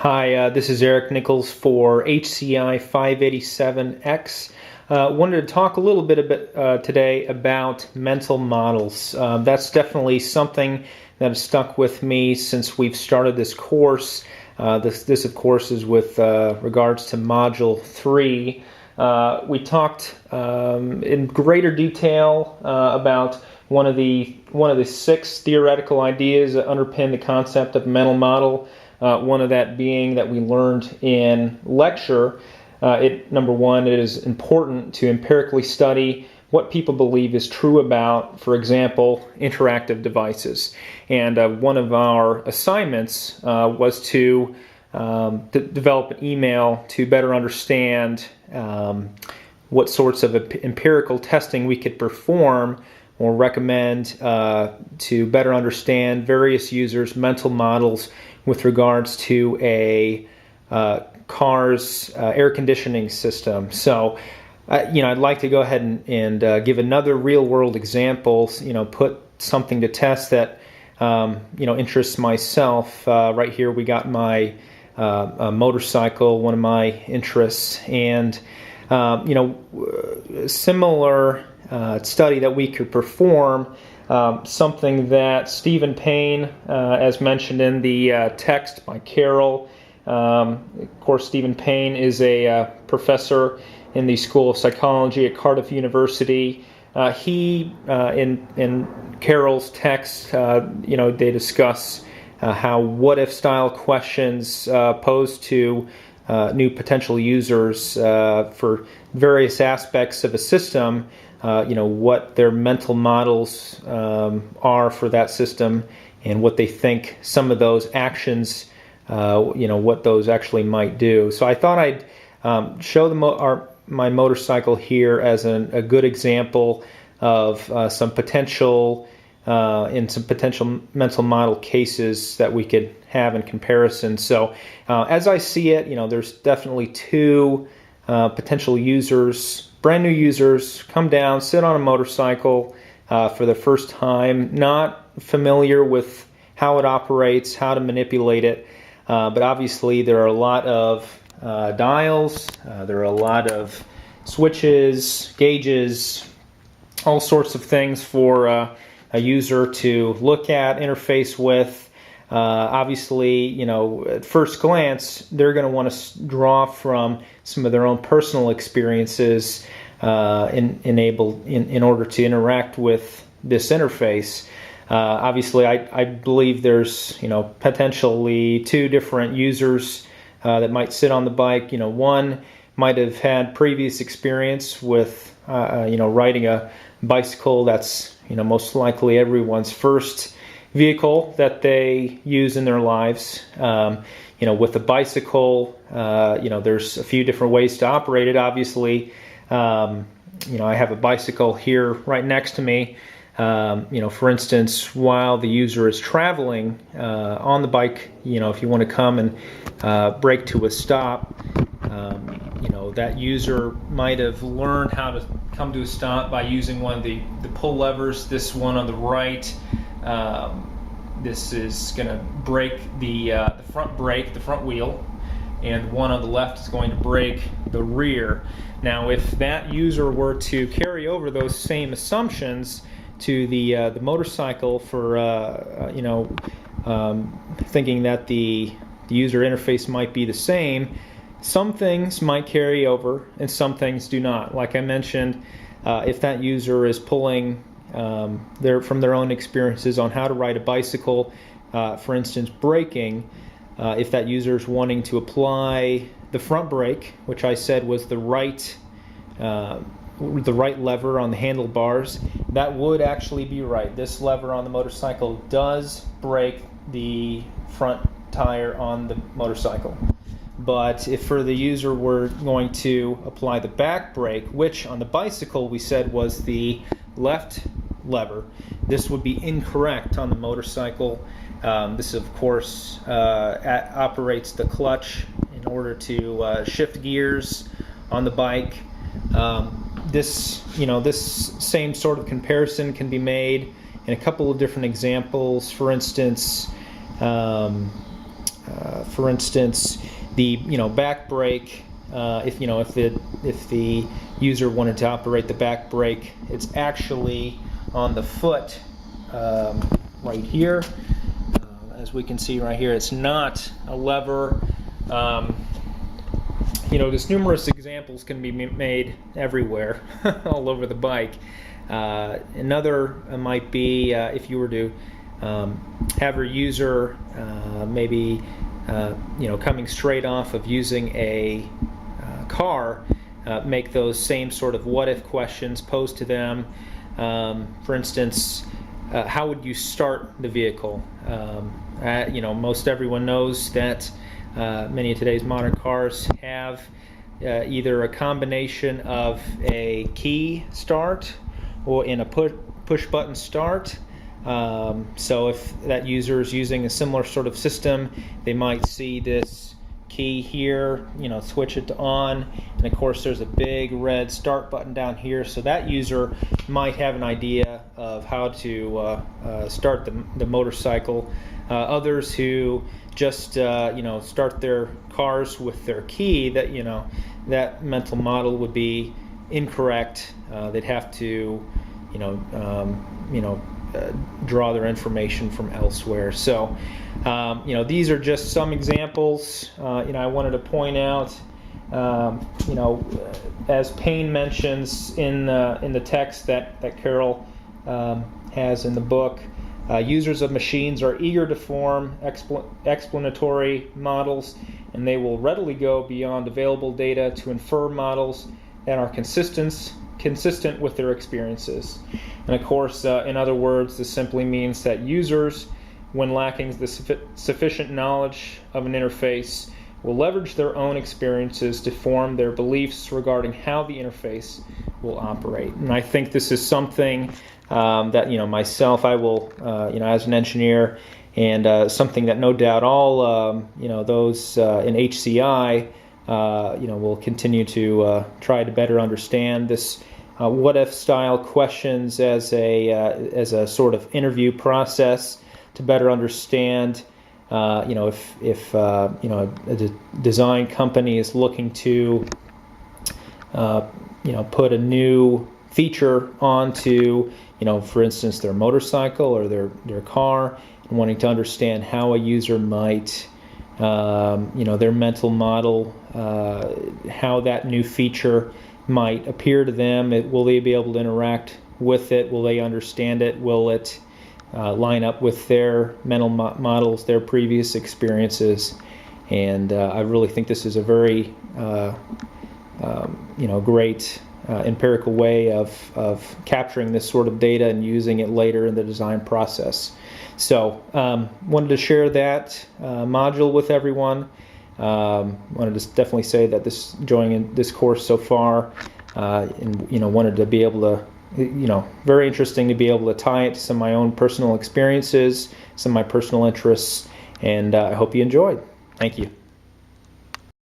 Hi, this is Eric Nichols for HCI 587X. Wanted to talk a little bit today about mental models. That's definitely something that has stuck with me since we've started this course. This of course, is with regards to Module 3. We talked in greater detail about one of the 6 theoretical ideas that underpin the concept of mental model. One of that being that we learned in lecture. Number one, it is important to empirically study what people believe is true about, for example, interactive devices. And one of our assignments was to develop an email to better understand what sorts of empirical testing we could perform or recommend to better understand various users' mental models with regards to a car's air conditioning system. So, I'd like to go ahead and give another real-world example. Put something to test that interests myself. Right here, we got my motorcycle, one of my interests, and similar study that we could perform. Something that Stephen Payne, as mentioned in the text by Carol. Of course, Stephen Payne is a professor in the School of Psychology at Cardiff University. He, in Carol's text, they discuss how what-if style questions posed to new potential users for various aspects of a system. What their mental models are for that system, and what they think some of those actions, what those actually might do. So I thought I'd show my motorcycle here as a good example of some potential mental model cases that we could have in comparison. So as I see it, there's definitely 2 potential users. Brand new users come down, sit on a motorcycle for the first time, not familiar with how it operates, how to manipulate it, but obviously there are a lot of dials, there are a lot of switches, gauges, all sorts of things for a user to look at, interface with. Obviously, at first glance, they're going to want to draw from some of their own personal experiences in order to interact with this interface. Obviously, I believe there's potentially 2 different users that might sit on the bike. One might have had previous experience with riding a bicycle. That's most likely everyone's first vehicle that they use in their lives. With a bicycle, there's a few different ways to operate it. Obviously, I have a bicycle here right next to me. For instance, while the user is traveling on the bike, if you want to come and brake to a stop, that user might have learned how to come to a stop by using one of the pull levers. This one on the right, this is going to brake the front wheel, and one on the left is going to brake the rear. Now, if that user were to carry over those same assumptions to the motorcycle for thinking that the user interface might be the same, some things might carry over and some things do not. Like I mentioned, if that user is pulling from their own experiences on how to ride a bicycle, for instance, braking, if that user is wanting to apply the front brake, which I said was the right lever on the handlebars, that would actually be right. This lever on the motorcycle does brake the front tire on the motorcycle. But if for the user we're going to apply the back brake, which on the bicycle we said was the left lever, this would be incorrect on the motorcycle. This of course operates the clutch in order to shift gears on the bike. This same sort of comparison can be made in a couple of different examples. For instance, For instance, the back brake. If the user wanted to operate the back brake, it's actually on the foot right here. As we can see right here, it's not a lever. There's numerous examples can be made everywhere, all over the bike. Another might be if you were to have your user maybe coming straight off of using a car, make those same sort of what-if questions posed to them. For instance, how would you start the vehicle? Most everyone knows that many of today's modern cars have either a combination of a key start or in a push button start. So if that user is using a similar sort of system, they might see this key here, switch it to on, and of course there's a big red start button down here, so that user might have an idea of how to start the motorcycle. Others who just start their cars with their key, that mental model would be incorrect. They'd have to draw their information from elsewhere. So these are just some examples. I wanted to point out, as Payne mentions in the text that Carol has in the book, users of machines are eager to form explanatory models, and they will readily go beyond available data to infer models that are consistent with their experiences. And of course, in other words, this simply means that users, when lacking the sufficient knowledge of an interface, will leverage their own experiences to form their beliefs regarding how the interface will operate. And I think this is something that myself, I will as an engineer, and something that no doubt all those in HCI will continue to try to better understand this what-if style questions as a sort of interview process to better understand if a design company is looking to put a new feature onto for instance their motorcycle or their car, and wanting to understand how a user might their mental model, how that new feature might appear to them. Will they be able to interact with it? Will they understand it? Will it line up with their mental models, their previous experiences? And I really think this is a very great empirical way of capturing this sort of data and using it later in the design process. So wanted to share that module with everyone. Wanted to definitely say that enjoying this course so far, and wanted to be able to, very interesting to be able to tie it to some of my own personal experiences, some of my personal interests, and I hope you enjoyed. Thank you.